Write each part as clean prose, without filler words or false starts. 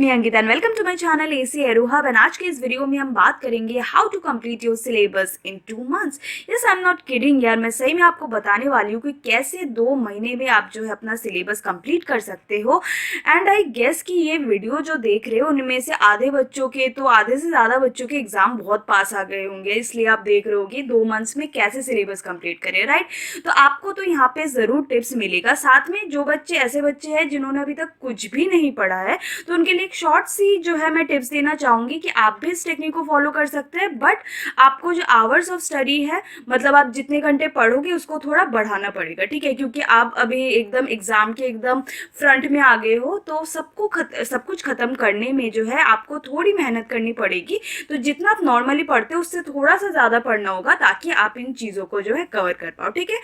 Me Ankita and welcome to my channel AC Aerohub. And आज के इस वीडियो में हम बात करेंगे how to complete your syllabus in 2 months. Yes, I am not kidding यार, मैं सही में आपको बताने वाली हूँ कि कैसे 2 महीने में आप जो है अपना सिलेबस कंप्लीट कर सकते हो। एंड आई गेस कि ये वीडियो जो देख रहे हो उनमें से आधे बच्चों के, तो आधे से ज़्यादा बच्चों के एग्जाम बहुत पास आ गए होंगे, इसलिए आप देख रहे हो कि 2 मंथ्स में कैसे सिलेबस कंप्लीट करें, राइट। तो आपको तो यहाँ पे ज़रूर टिप्स मिलेगा। साथ में जो बच्चे ऐसे बच्चे हैं जिन्होंने अभी तक कुछ भी नहीं पढ़ा है, तो उनके लिए एक शॉर्ट सी जो है मैं टिप्स देना चाहूँगी कि आप भी इस टेक्निक को फॉलो कर सकते हैं। बट आपको जो आवर्स ऑफ स्टडी है, मतलब आप जितने घंटे पढ़ोगे उसको थोड़ा बढ़ाना पड़ेगा, ठीक है, क्योंकि आप अभी एकदम एग्जाम के एकदम फ्रंट में आ गए हो, तो सब कुछ खत्म करने में जो है आपको थोड़ी मेहनत करनी पड़ेगी। तो जितना आप नॉर्मली पढ़ते हो उससे थोड़ा सा ज़्यादा पढ़ना होगा ताकि आप इन चीज़ों को जो है कवर कर पाओ, ठीक है।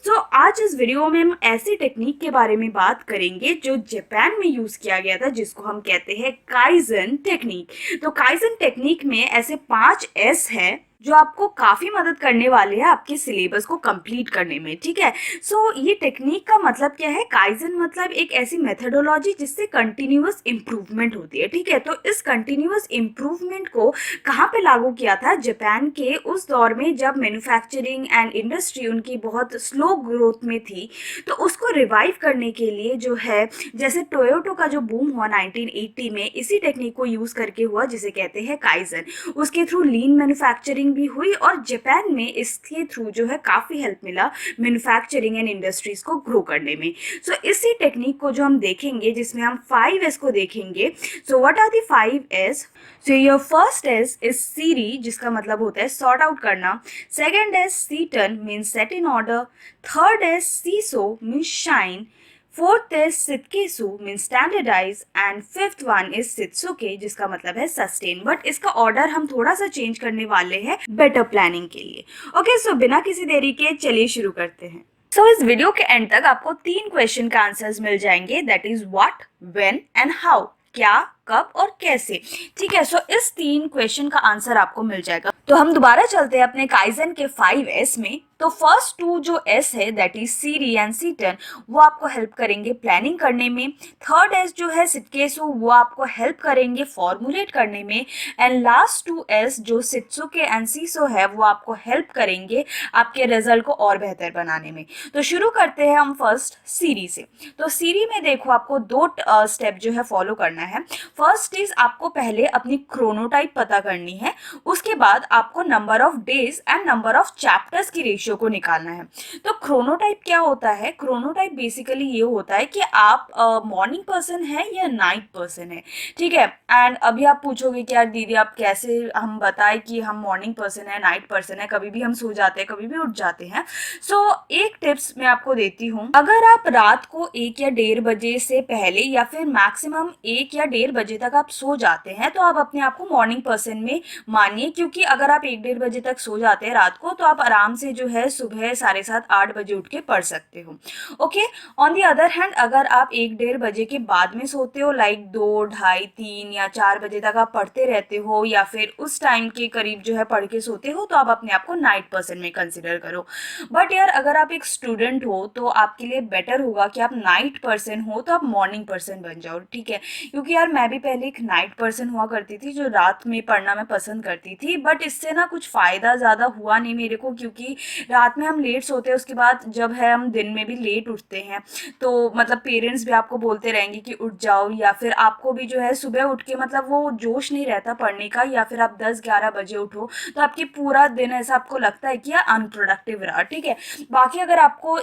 तो आज इस वीडियो में हम ऐसी टेक्निक के बारे में बात करेंगे जो जापान में यूज किया गया था, जिसको हम कहते हैं काइजन टेक्निक। तो काइजन टेक्निक में ऐसे 5 एस है जो आपको काफी मदद करने वाले हैं आपके सिलेबस को कंप्लीट करने में, ठीक है। सो ये टेक्निक का मतलब क्या है? काइजन मतलब एक ऐसी मेथडोलॉजी जिससे कंटिन्यूअस इंप्रूवमेंट होती है, ठीक है। तो इस कंटिन्यूअस इंप्रूवमेंट को कहाँ पे लागू किया था? जापान के उस दौर में जब मैन्युफैक्चरिंग एंड इंडस्ट्री उनकी बहुत स्लो ग्रोथ में थी। तो उसको रिवाइव करने के लिए जो है, जैसे टोयोटो का जो बूम हुआ 1980 में, इसी टेक्निक को यूज करके हुआ, जिसे कहते हैं काइजन। उसके थ्रू लीन मैन्युफैक्चरिंग भी हुई और जापान में इसके थ्रू जो है काफ़ी हेल्प मिला मैन्युफैक्चरिंग एंड इंडस्ट्रीज को ग्रो करने में। सो इसी टेक्निक को जो हम देखेंगे, जिसमें हम 5S को देखेंगे। So what are the 5S? So your first S is seiri, जिसका मतलब होता है सॉर्ट आउट करना। Second S seiton means set in order. Third S seiso means shine. Fourth is seiketsu mean standardise and fifth one is shitsuke, जिसका मतलब है sustain. But इसका order हम थोड़ा सा चेंज करने वाले हैं बेटर प्लानिंग के लिए। ओके, सो बिना किसी देरी के चलिए शुरू करते हैं। सो इस वीडियो के एंड तक आपको 3 क्वेश्चन का आंसर्स मिल जाएंगे, that is what, when and how. क्या, कब और कैसे, ठीक है। सो इस 3 क्वेश्चन का आंसर आपको मिल जाएगा। तो हम दोबारा चलते हैं अपने काइजन के 5S में। तो फर्स्ट 2 जो एस है, दैट इज सीरी एंड सीटन, वो आपको हेल्प करेंगे प्लानिंग करने में। थर्ड एस जो है सिटकेसु, वो आपको हेल्प करेंगे फॉर्मुलेट करने में। एंड लास्ट 2 एस जो सित्सुके एंड सीसो है, वो आपको हेल्प करेंगे आपके रिजल्ट को और बेहतर बनाने में। तो शुरू करते हैं हम फर्स्ट सीरी से। तो सीरी में देखो, आपको 2 स्टेप जो है फॉलो करना है। फर्स्ट इज आपको पहले अपनी क्रोनोटाइप पता करनी है। उसके बाद आपको number of days and number of chapters की रेशियो को निकालना है। तो क्रोनोटाइप क्या होता है? क्रोनोटाइप बेसिकली ये होता है कि आप मॉर्निंग पर्सन है या नाइट पर्सन है, ठीक है। एंड अभी आप पूछोगे कि यार दीदी आप कैसे हम बताएं कि हम मॉर्निंग पर्सन है, नाइट पर्सन है, कभी भी हम सो जाते हैं, कभी भी उठ जाते हैं। सो एक टिप्स मैं आपको देती हूँ। अगर आप रात को 1 या 1:30 बजे से पहले या फिर मैक्सिमम 1 या 1:30 बजे तक आप सो जाते हैं, तो आप अपने आप को मॉर्निंग पर्सन में मानिए। क्योंकि अगर आप 1-1:30 बजे तक सो जाते हैं रात को, तो आप आराम से जो है सुबह 7:30 8 बजे उठ के पढ़ सकते हो। Okay, on the other hand अगर आप 1-1:30 बजे के बाद में सोते हो, लाइक 2, ढाई, 3 या 4 बजे तक आप पढ़ते रहते हो, या फिर उस टाइम के करीब जो है पढ़ के सोते हो, तो आप अपने आप को नाइट पर्सन में कंसिडर करो। बट यार अगर आप एक स्टूडेंट हो, तो आपके लिए बेटर होगा कि आप नाइट पर्सन हो तो आप मॉर्निंग पर्सन बन जाओ, ठीक है। क्योंकि यार मैं भी पहले एक नाइट पर्सन हुआ करती थी, जो रात में पढ़ना मैं पसंद करती थी। बट इससे ना कुछ फ़ायदा ज़्यादा हुआ नहीं मेरे को, क्योंकि रात में हम लेट सोते हैं, उसके बाद जब है हम दिन में भी लेट उठते हैं, तो मतलब पेरेंट्स भी आपको बोलते रहेंगे कि उठ जाओ, या फिर आपको भी जो है सुबह उठ के मतलब वो जोश नहीं रहता पढ़ने का, या फिर आप 10-11 बजे उठो तो आपकी पूरा दिन ऐसा आपको लगता है कि यार अनप्रोडक्टिव रहा, ठीक है। बाकी अगर आपको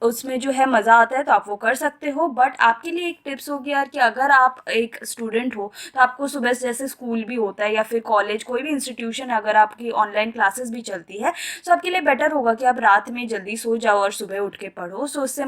उसमें जो है मज़ा आता है तो आप वो कर सकते हो। बट आपके लिए एक टिप्स होगी यार कि अगर आप एक स्टूडेंट हो, तो आपको सुबह से, जैसे स्कूल भी होता है या फिर कॉलेज, कोई भी इंस्टीट्यूशन अगर आपकी ऑनलाइन क्लासेस भी चलती है, तो आपके लिए बेटर होगा कि आप रात में जल्दी सो जाओ और सुबह उठ के पढ़ो। सो उससे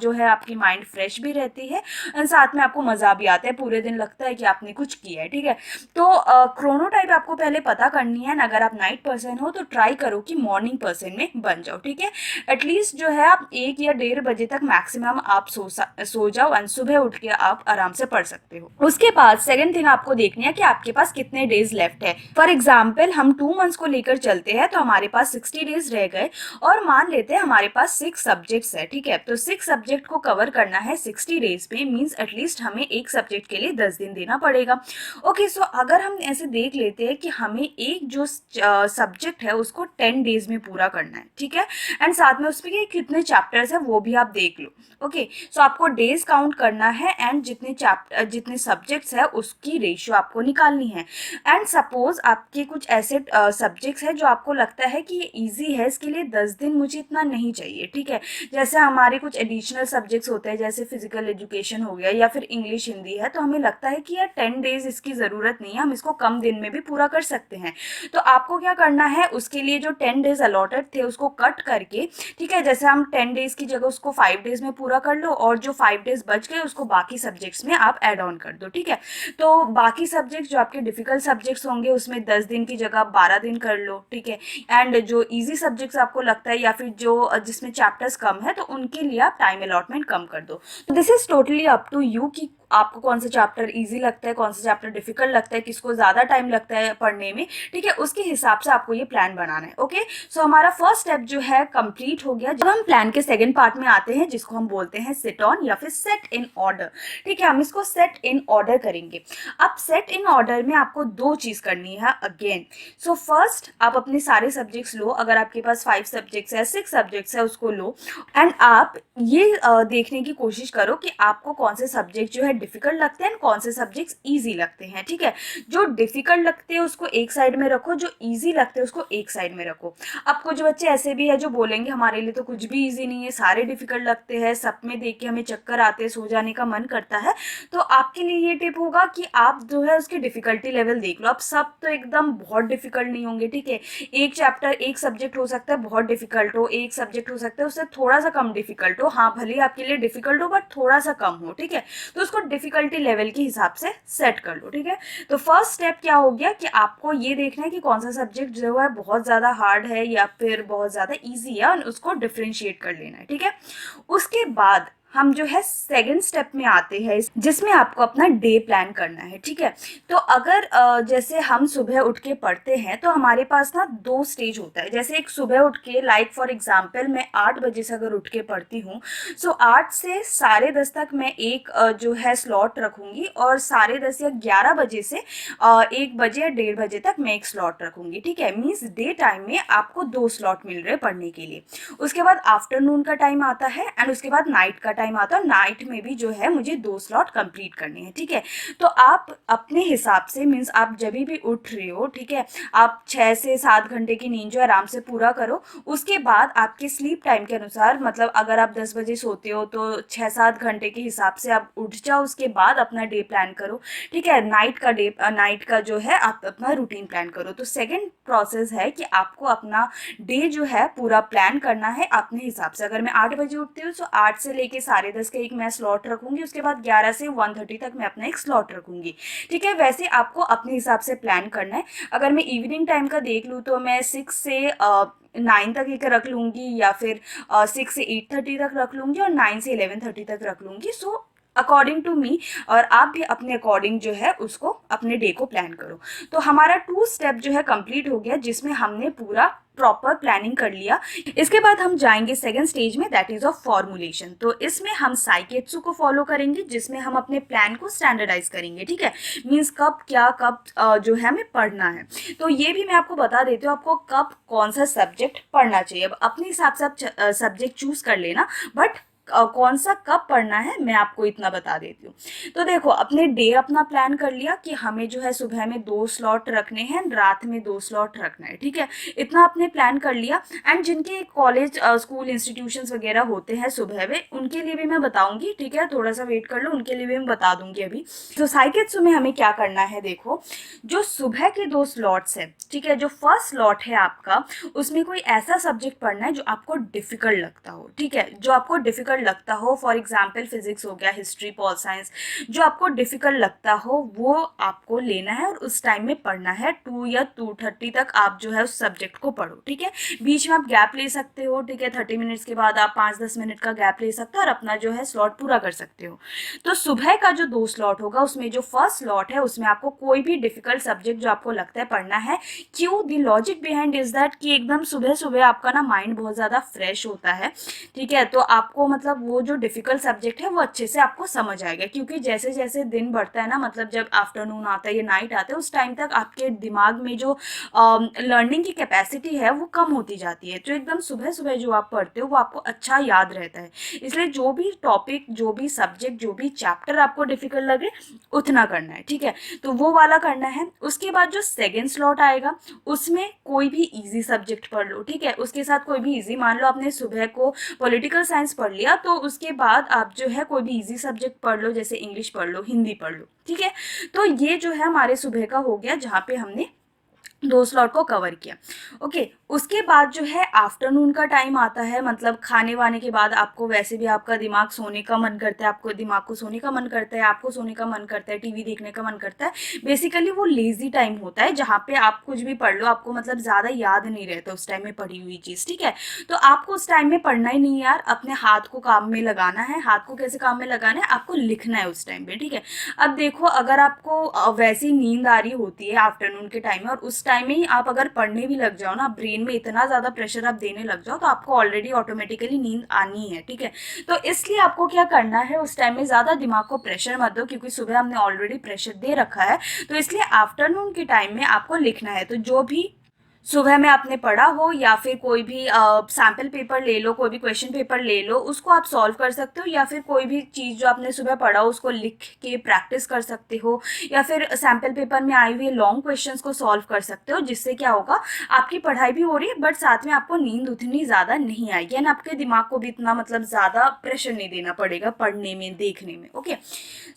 जो है आपकी माइंड फ्रेश भी रहती है और साथ में आपको मज़ा भी आता है, पूरे दिन लगता है कि आपने कुछ किया है, ठीक है। तो क्रोनोटाइप आपको पहले पता करनी है। अगर आप नाइट पर्सन हो तो ट्राई करो कि मॉर्निंग पर्सन में बन जाओ, ठीक है। एटलीस्ट जो है आप 1 या 1:30 बजे तक मैक्सिमम आप सो जाओ, और सुबह उठ के आप आराम से पढ़ सकते हो। उसके बाद बाद सेकंड थिंग आपको देखनी है कि आपके पास कितने डेज लेफ्ट है। फॉर एग्जाम्पल हम 2 मंथ्स को लेकर चलते हैं तो हमारे पास 60 डेज रह गए और मान लेते हैं हमारे पास 6 सब्जेक्ट्स है, ठीक है। तो 6 सब्जेक्ट को कवर करना है 60 डेज में, मीन्स एटलीस्ट हमें एक सब्जेक्ट के लिए 10 दिन देना पड़ेगा। ओके, सो अगर हम ऐसे देख लेते हैं कि हमें एक जो सब्जेक्ट है उसको 10 डेज में पूरा करना है, ठीक है, एंड साथ में उसके कितने चैप्टर्स है वो भी आप देख लो। ओके, सो आपको डेज काउंट करना है एंड जितने सब्जेक्ट्स है उसकी रेशियो आपको निकालनी है। एंड सपोज आपके कुछ ऐसे सब्जेक्ट्स है जो आपको लगता है कि ये ईजी है, इसके लिए 10 दिन मुझे इतना नहीं चाहिए, ठीक है। जैसे हमारे कुछ एडिशनल सब्जेक्ट्स होते हैं, जैसे फिजिकल एजुकेशन हो गया या फिर इंग्लिश हिंदी है, तो हमें लगता है कि यार 10 डेज इसकी ज़रूरत नहीं है, हम इसको कम दिन में भी पूरा कर सकते हैं। तो आपको क्या करना है, उसके लिए जो 10 डेज अलॉटेड थे उसको कट करके, ठीक है, जैसे हम 10 डेज की जगह उसको 5 डेज में पूरा कर लो और जो 5 डेज बच गए उसको बाकी सब्जेक्ट्स में आप ऐड ऑन कर दो, ठीक है। तो बाकी सब्जेक्ट्स जो आपके डिफिकल्ट सब्जेक्ट्स होंगे उसमें 10 दिन की जगह 12 दिन कर लो, ठीक है। एंड जो इजी सब्जेक्ट्स आपको लगता है या फिर जो जिसमें चैप्टर्स कम है तो उनके लिए आप टाइम अलॉटमेंट कम कर दो। तो this is totally up to you कि आपको कौन सा चैप्टर इजी लगता है, कौन सा चैप्टर डिफिकल्ट लगता है, किसको ज़्यादा टाइम लगता है पढ़ने में, ठीक है, उसके हिसाब से आपको ये प्लान बनाना है। ओके, सो हमारा फर्स्ट स्टेप जो है कंप्लीट हो गया। जब हम प्लान के सेकंड पार्ट में आते हैं जिसको हम बोलते हैं सिट ऑन या फिर सेट इन ऑर्डर, ठीक है, हम इसको सेट इन ऑर्डर करेंगे। अब सेट इन ऑर्डर में आपको 2 चीज़ करनी है अगेन। सो फर्स्ट आप अपने सारे सब्जेक्ट्स लो, अगर आपके पास 5 सब्जेक्ट्स है 6 सब्जेक्ट्स है उसको लो एंड आप ये देखने की कोशिश करो कि आपको कौन से सब्जेक्ट जो है डिफिकल्ट लगते हैं, कौन से सब्जेक्ट्स इजी लगते हैं, ठीक है। जो डिफिकल्ट लगते हैं उसको एक साइड में रखो, जो इजी लगते हैं उसको एक साइड में रखो। अब कुछ बच्चे ऐसे भी है जो बोलेंगे हमारे लिए तो कुछ भी इजी नहीं है, सारे डिफिकल्ट लगते हैं, सब में देख के हमें चक्कर आते हैं, सो जाने का मन करता है। तो आपके लिए ये टिप होगा कि आप जो है उसकी डिफिकल्टी लेवल देख लो। अब सब तो एकदम बहुत डिफिकल्ट नहीं होंगे, ठीक है। एक चैप्टर एक सब्जेक्ट हो सकता है बहुत डिफिकल्ट हो, एक सब्जेक्ट हो सकता है उससे थोड़ा सा कम डिफिकल्ट हो, हाँ भले आपके लिए डिफिकल्ट हो बट थोड़ा सा कम हो, ठीक है। तो उसको डिफिकल्टी लेवल के हिसाब से सेट कर लो, ठीक है। तो फर्स्ट स्टेप क्या हो गया कि आपको ये देखना है कि कौन सा सब्जेक्ट जो है बहुत ज़्यादा हार्ड है या फिर बहुत ज़्यादा ईजी है और उसको डिफ्रेंशिएट कर लेना है, ठीक है। उसके बाद हम जो है सेकंड स्टेप में आते हैं जिसमें आपको अपना डे प्लान करना है, ठीक है। तो अगर जैसे हम सुबह उठ के पढ़ते हैं तो हमारे पास ना 2 स्टेज होता है। जैसे एक सुबह उठ के लाइक फॉर एग्जांपल मैं 8 बजे से अगर उठ के पढ़ती हूँ, सो 8 से 10:30 तक मैं एक जो है स्लॉट रखूँगी और 10:30 या 11 बजे से 1 बजे या 1:30 बजे तक मैं एक स्लॉट रखूँगी, ठीक है। मीन्स डे टाइम में आपको 2 स्लॉट मिल रहे पढ़ने के लिए। उसके बाद आफ्टरनून का टाइम आता है एंड उसके बाद नाइट का टाइम आता है। नाइट में भी जो है मुझे 2 स्लॉट कंप्लीट करने हैं, ठीक है। तो आप अपने हिसाब से मीन्स आप जब भी उठ रहे हो, ठीक है, आप 6 से 7 घंटे की नींद जो आराम से पूरा करो। उसके बाद आपके स्लीप टाइम के अनुसार, मतलब अगर आप 10 बजे सोते हो तो 6-7 घंटे के हिसाब से आप उठ जाओ। उसके बाद अपना डे प्लान करो, ठीक है। नाइट का जो है आप अपना रूटीन प्लान करो। तो सेकेंड प्रोसेस है कि आपको अपना डे जो है पूरा प्लान करना है अपने हिसाब से। अगर मैं 8 बजे उठती हूँ तो 8 से लेके 10:30 का एक मैं स्लॉट रखूंगी, उसके बाद 11 से 1:30 तक मैं अपना एक स्लॉट रखूंगी, ठीक है। वैसे आपको अपने हिसाब से प्लान करना है। अगर मैं इवनिंग टाइम का देख लूँ तो मैं 6 से 9 तक एक रख लूँगी या फिर 6 से 8:30 तक रख लूँगी और 9 से 11:30 तक रख लूँगी। सो अकॉर्डिंग टू मी, और आप भी अपने अकॉर्डिंग जो है उसको अपने डे को प्लान करो। तो हमारा 2 स्टेप जो है कंप्लीट हो गया जिसमें हमने पूरा प्रॉपर प्लानिंग कर लिया। इसके बाद हम जाएंगे सेकंड स्टेज में, दैट इज ऑफ फॉर्मुलेशन। तो इसमें हम साइकेट्सु को फॉलो करेंगे जिसमें हम अपने प्लान को स्टैंडर्डाइज करेंगे, ठीक है। मीन्स कब जो है हमें पढ़ना है। तो ये भी मैं आपको बता देती हूँ आपको कब कौन सा सब्जेक्ट पढ़ना चाहिए। अब अपने हिसाब से आप सब्जेक्ट चूज कर लेना, बट कौन सा कब पढ़ना है मैं आपको इतना बता देती हूँ। तो देखो, अपने डे अपना प्लान कर लिया कि हमें जो है सुबह में 2 स्लॉट रखने हैं, रात में 2 स्लॉट रखना है, ठीक है। इतना आपने प्लान कर लिया। एंड जिनके कॉलेज स्कूल इंस्टीट्यूशंस वगैरह होते हैं सुबह में, उनके लिए भी मैं बताऊंगी, ठीक है, थोड़ा सा वेट कर लो, उनके लिए भी मैं बता दूंगी अभी। तो साइकेट्सु में हमें क्या करना है, देखो जो सुबह के 2 स्लॉट्स है, ठीक है, जो फर्स्ट स्लॉट है आपका उसमें कोई ऐसा सब्जेक्ट पढ़ना है जो आपको डिफिकल्ट लगता हो, ठीक है। जो आपको डिफिकल्ट डिफ़िकल्ट लगता हो, फॉर एग्जांपल फिजिक्स हो गया, हिस्ट्री, पॉल साइंस, जो आपको डिफ़िकल्ट लगता हो वो आपको लेना है और उस टाइम में पढ़ना है। 2 या 2:30 तक आप जो है उस सब्जेक्ट को पढ़ो, ठीक है। बीच में आप गैप ले सकते हो, ठीक है, 30 मिनट्स के बाद आप 5-10 मिनट का गैप ले सकते हो और अपना जो है स्लॉट पूरा कर सकते हो। तो सुबह का जो 2 स्लॉट होगा उसमें जो फर्स्ट स्लॉट है उसमें आपको कोई भी डिफ़िकल्ट सब्जेक्ट जो आपको लगता है पढ़ना है। क्यों? The logic behind is that कि एकदम सुबह सुबह आपका ना माइंड बहुत ज़्यादा फ्रेश होता है, ठीक है। तो आपको मतलब वो जो डिफ़िकल्ट सब्जेक्ट है वो अच्छे से आपको समझ आएगा, क्योंकि जैसे जैसे दिन बढ़ता है ना, मतलब जब आफ्टरनून आता है या नाइट आता है उस टाइम तक आपके दिमाग में जो लर्निंग की कैपेसिटी है वो कम होती जाती है। तो एकदम सुबह सुबह जो आप पढ़ते हो वो आपको अच्छा याद रहता है। इसलिए जो भी टॉपिक, जो भी सब्जेक्ट, जो भी चैप्टर आपको डिफ़िकल्ट लगे उतना करना है, ठीक है। तो वो वाला करना है। उसके बाद जो सेकेंड स्लॉट आएगा उसमें कोई भी ईजी सब्जेक्ट पढ़ लो, ठीक है। उसके साथ कोई भी ईजी, मान लो आपने सुबह को पॉलिटिकल साइंस पढ़ लिया तो उसके बाद आप जो है कोई भी ईजी सब्जेक्ट पढ़ लो, जैसे इंग्लिश पढ़ लो, हिंदी पढ़ लो, ठीक है। तो ये जो है हमारे सुबह का हो गया जहाँ पे हमने 2 स्लॉट को कवर किया। ओके, उसके बाद जो है आफ्टरनून का टाइम आता है, मतलब खाने वाने के बाद आपको वैसे भी आपका दिमाग सोने का मन करता है, आपको दिमाग को सोने का मन करता है, आपको सोने का मन करता है, टीवी देखने का मन करता है। बेसिकली वो लेजी टाइम होता है जहाँ पे आप कुछ भी पढ़ लो, आपको मतलब ज़्यादा याद नहीं रहता उस टाइम में पढ़ी हुई चीज़, ठीक है। तो आपको उस टाइम में पढ़ना ही नहीं यार, अपने हाथ को काम में लगाना है। हाथ को कैसे काम में लगाना है? आपको लिखना है उस टाइम पे, ठीक है। अब देखो, अगर आपको वैसी नींद आ रही होती है आफ्टरनून के टाइम में और उस टाइम में ही आप अगर पढ़ने भी लग जाओ ना, ब्रेन में इतना ज़्यादा प्रेशर आप देने लग जाओ तो आपको ऑलरेडी ऑटोमेटिकली नींद आनी है, ठीक है। तो इसलिए आपको क्या करना है, उस टाइम में ज़्यादा दिमाग को प्रेशर मत दो, क्योंकि सुबह हमने ऑलरेडी प्रेशर दे रखा है। तो इसलिए आफ्टरनून के टाइम में आपको लिखना है। तो जो भी सुबह में आपने पढ़ा हो या फिर कोई भी सैम्पल पेपर ले लो, कोई भी क्वेश्चन पेपर ले लो, उसको आप सॉल्व कर सकते हो, या फिर कोई भी चीज़ जो आपने सुबह पढ़ा हो उसको लिख के प्रैक्टिस कर सकते हो, या फिर सैम्पल पेपर में आए हुए लॉन्ग क्वेश्चंस को सॉल्व कर सकते हो, जिससे क्या होगा, आपकी पढ़ाई भी हो रही है बट साथ में आपको नींद उतनी ज़्यादा नहीं आएगी एंड आपके दिमाग को भी इतना मतलब ज़्यादा प्रेशर नहीं देना पड़ेगा पढ़ने में, देखने में। Okay,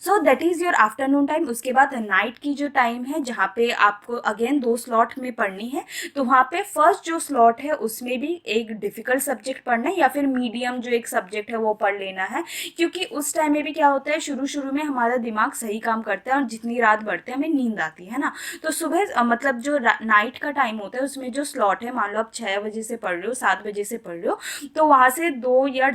so that is your afternoon time. उसके बाद नाइट की जो टाइम है जहाँ पे आपको अगेन 2 स्लॉट में पढ़नी है, तो वहाँ पे फर्स्ट जो स्लॉट है उसमें भी एक डिफ़िकल्ट सब्जेक्ट पढ़ना है या फिर मीडियम जो एक सब्जेक्ट है वो पढ़ लेना है, क्योंकि उस टाइम में भी क्या होता है, शुरू शुरू में हमारा दिमाग सही काम करता है और जितनी रात बढ़ते हैं हमें नींद आती है ना। तो सुबह मतलब जो नाइट का टाइम होता है उसमें जो स्लॉट है, मान लो आप 6 बजे से पढ़ रहे हो, 7 बजे से पढ़ रहे हो, तो वहाँ से 2 या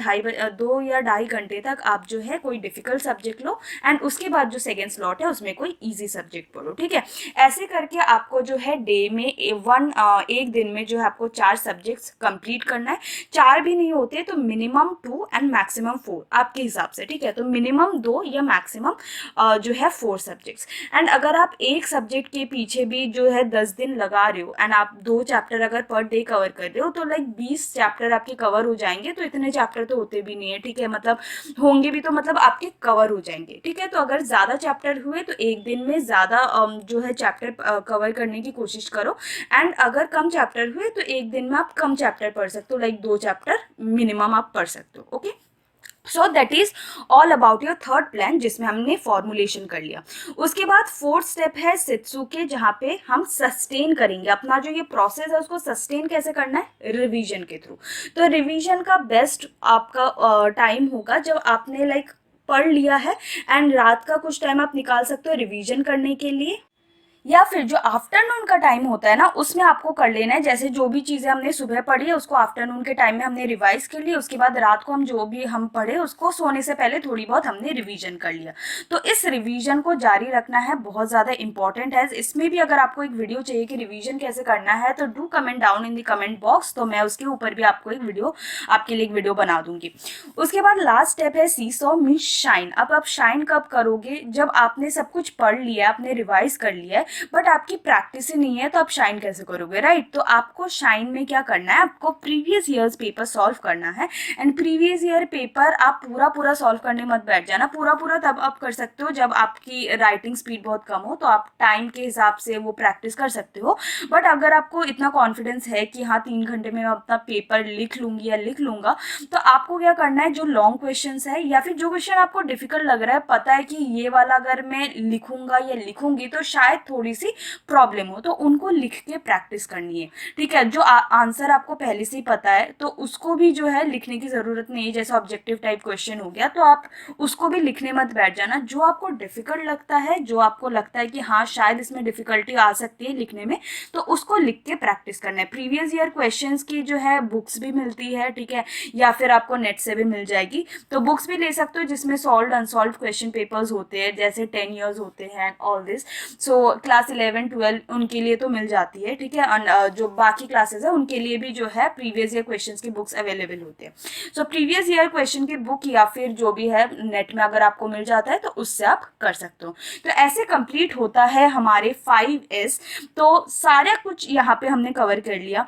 ढाई घंटे तक आप जो है कोई डिफ़िकल्ट सब्जेक्ट लो एंड उसके बाद जो सेकेंड स्लॉट है उसमें कोई ईजी सब्जेक्ट पढ़ो, ठीक है। ऐसे करके आपको जो है डे में एक दिन में जो है आपको 4 सब्जेक्ट्स कंप्लीट करना है। 4 भी नहीं होते तो मिनिमम 2 एंड मैक्सिमम 4 आपके हिसाब से, ठीक है। तो मिनिमम 2 या मैक्सिमम जो है 4 सब्जेक्ट्स। एंड अगर आप एक सब्जेक्ट के पीछे भी जो है 10 दिन लगा रहे हो एंड आप 2 चैप्टर अगर पर डे कवर कर रहे हो तो लाइक 20 चैप्टर आपके कवर हो जाएंगे। तो इतने चैप्टर तो होते भी नहीं है, ठीक है, मतलब होंगे भी तो मतलब आपके कवर हो जाएंगे, ठीक है। तो अगर ज़्यादा चैप्टर हुए तो एक दिन में ज़्यादा जो है चैप्टर कवर करने की कोशिश करो, एंड अगर कम चैप्टर हुए तो एक दिन में आप कम चैप्टर पढ़ सकते हो, लाइक 2 चैप्टर मिनिमम आप पढ़ सकते हो। Okay, so that is all about your third plan, जिसमें हमने फॉर्मुलेशन कर लिया। उसके बाद फोर्थ स्टेप है शित्सुके, जहाँ पे हम सस्टेन करेंगे अपना जो ये प्रोसेस है उसको सस्टेन कैसे करना है, रिवीजन के थ्रू। तो रिवीजन का बेस्ट आपका टाइम होगा जब आपने लाइक पढ़ लिया है एंड रात का कुछ टाइम आप निकाल सकते हो रिवीजन करने के लिए, या फिर जो आफ्टरनून का टाइम होता है ना उसमें आपको कर लेना है, जैसे जो भी चीज़ें हमने सुबह पढ़ी है उसको आफ्टरनून के टाइम में हमने रिवाइज कर लिया, उसके बाद रात को हम जो भी हम पढ़े उसको सोने से पहले थोड़ी बहुत हमने रिवीजन कर लिया। तो इस रिवीजन को जारी रखना है, बहुत ज़्यादा इंपॉर्टेंट है। इसमें भी अगर आपको एक वीडियो चाहिए कि रिवीजन कैसे करना है तो do comment down in the comment box, तो मैं उसके ऊपर भी आपको एक वीडियो आपके लिए एक वीडियो बना दूंगी। उसके बाद लास्ट स्टेप है सीसॉ मींस शाइन। अब आप शाइन कब करोगे, जब आपने सब कुछ पढ़ लिया, आपने रिवाइज कर लिया है बट आपकी प्रैक्टिस ही नहीं है, तो आप शाइन कैसे करोगे, राइट। तो आपको शाइन में क्या करना है, आपको प्रीवियस ईयर्स पेपर सॉल्व करना है एंड प्रीवियस ईयर पेपर आप पूरा सॉल्व करने मत बैठ जाना। पूरा तब आप कर सकते हो जब आपकी राइटिंग स्पीड बहुत कम हो, तो आप टाइम के हिसाब से वो प्रैक्टिस कर सकते हो। बट अगर आपको इतना कॉन्फिडेंस है कि हाँ 3 घंटे में मैं अपना पेपर लिख लूंगी या लिख लूंगा, तो आपको क्या करना है, जो लॉन्ग क्वेश्चन है या फिर जो क्वेश्चन आपको डिफिकल्ट लग रहा है, पता है कि ये वाला अगर मैं लिखूंगा या लिखूंगी तो शायद थोड़ी सी प्रॉब्लम हो, तो उनको लिख के प्रैक्टिस करनी है, ठीक है। जो आंसर आपको पहले से ही पता है तो उसको भी जो है लिखने की ज़रूरत नहीं है, जैसे ऑब्जेक्टिव टाइप क्वेश्चन हो गया तो आप उसको भी लिखने मत बैठ जाना। जो आपको डिफ़िकल्ट लगता है, जो आपको लगता है कि हाँ शायद इसमें डिफ़िकल्टी आ सकती है लिखने में, तो उसको लिख के प्रैक्टिस करना है। प्रीवियस ईयर क्वेश्चंस की जो है बुक्स भी मिलती है, ठीक है, या फिर आपको नेट से भी मिल जाएगी, तो बुक्स भी ले सकते हो जिसमें सॉल्व अनसॉल्व क्वेश्चन पेपर्स होते हैं, जैसे 10 ईयर्स होते हैं ऑल दिस। सो क्लास 11 12 उनके लिए तो मिल जाती है, ठीक है। जो बाकी क्लासेस है उनके लिए भी जो है प्रीवियस ईयर क्वेश्चंस की बुक्स अवेलेबल होते हैं। सो प्रीवियस ईयर क्वेश्चन की बुक या फिर जो भी है नेट में अगर आपको मिल जाता है तो उससे आप कर सकते हो। तो ऐसे कंप्लीट होता है हमारे 5S। तो सारा कुछ यहाँ पे हमने कवर कर लिया,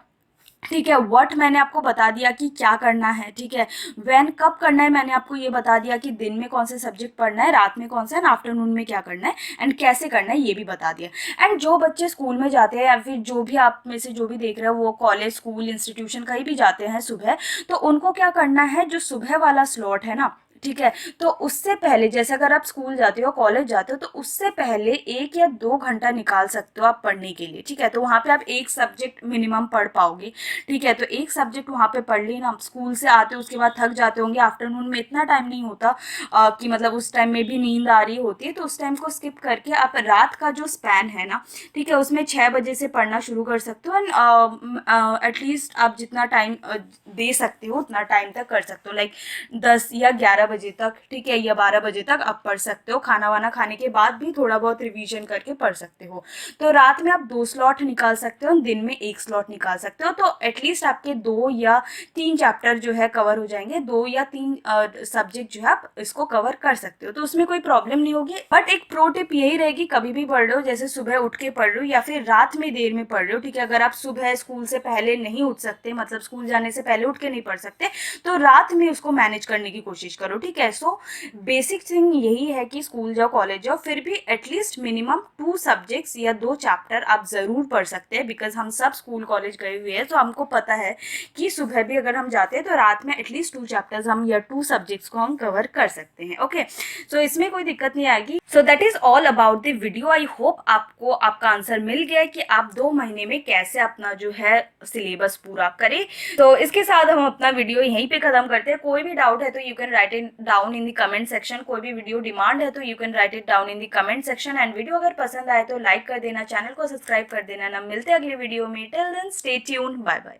ठीक है। व्हाट मैंने आपको बता दिया कि क्या करना है, ठीक है। व्हेन कब करना है मैंने आपको ये बता दिया कि दिन में कौन से सब्जेक्ट पढ़ना है, रात में कौन सा, एंड आफ्टरनून में क्या करना है, एंड कैसे करना है ये भी बता दिया। एंड जो बच्चे स्कूल में जाते हैं या फिर जो भी आप में से जो भी देख रहे हो वो कॉलेज स्कूल इंस्टीट्यूशन कहीं भी जाते हैं सुबह, तो उनको क्या करना है, जो सुबह वाला स्लॉट है ना, ठीक है, तो उससे पहले जैसे अगर आप स्कूल जाते हो कॉलेज जाते हो तो उससे पहले 1 या 2 घंटा निकाल सकते हो आप पढ़ने के लिए, ठीक है। तो वहाँ पे आप एक सब्जेक्ट मिनिमम पढ़ पाओगे, ठीक है। तो एक सब्जेक्ट वहाँ पे पढ़ लेना, स्कूल से आते हो उसके बाद थक जाते होंगे, आफ्टरनून में इतना टाइम नहीं होता कि मतलब उस टाइम में भी नींद आ रही होती है, तो उस टाइम को स्किप करके आप रात का जो स्पैन है ना, ठीक है, उसमें 6 बजे से पढ़ना शुरू कर सकते हो। एंड एटलीस्ट आप जितना टाइम दे सकते हो उतना टाइम तक कर सकते हो, लाइक 10 या 11 बजे तक, ठीक है, या 12 बजे तक आप पढ़ सकते हो। खाना वाना खाने के बाद भी थोड़ा बहुत रिवीजन करके पढ़ सकते हो। तो रात में आप 2 स्लॉट निकाल सकते हो, दिन में 1 स्लॉट निकाल सकते हो, तो एटलीस्ट आपके 2 या 3 चैप्टर जो है कवर हो जाएंगे, 2 या 3 सब्जेक्ट जो है आप इसको कवर कर सकते हो, तो उसमें कोई प्रॉब्लम नहीं होगी। बट एक प्रो टिप यही रहेगी, कभी भी पढ़ रहे हो, जैसे सुबह उठ के पढ़ रहे हो या फिर रात में देर में पढ़ रहे हो, ठीक है, अगर आप सुबह स्कूल से पहले नहीं उठ सकते, मतलब स्कूल जाने से पहले उठ के नहीं पढ़ सकते, तो रात में उसको मैनेज करने की कोशिश करो, ठीक है। सो बेसिक थिंग यही है कि स्कूल जाओ कॉलेज जाओ फिर भी एटलीस्ट मिनिमम 2 सब्जेक्ट्स या 2 चैप्टर आप ज़रूर पढ़ सकते हैं, बिकॉज हम सब स्कूल कॉलेज गए हुए हैं, तो हमको पता है कि सुबह भी अगर हम जाते हैं तो रात में एटलीस्ट 2 चैप्टर्स हम या 2 सब्जेक्ट्स को हम कवर कर सकते हैं, ओके। सो इसमें कोई दिक्कत नहीं आएगी। So that is all about the video. I hope आपको आपका आंसर मिल गया कि आप 2 महीने में कैसे अपना जो है सिलेबस पूरा करें। तो इसके साथ हम अपना वीडियो यहीं पे खत्म करते हैं। कोई भी डाउट है तो you can write it down in the comment section, कोई भी वीडियो डिमांड है तो you can write it down in the comment section. And video अगर पसंद आए तो लाइक कर देना, चैनल को सब्सक्राइब कर देना ना। मिलते हैं अगले वीडियो में, till then stay tuned, bye bye.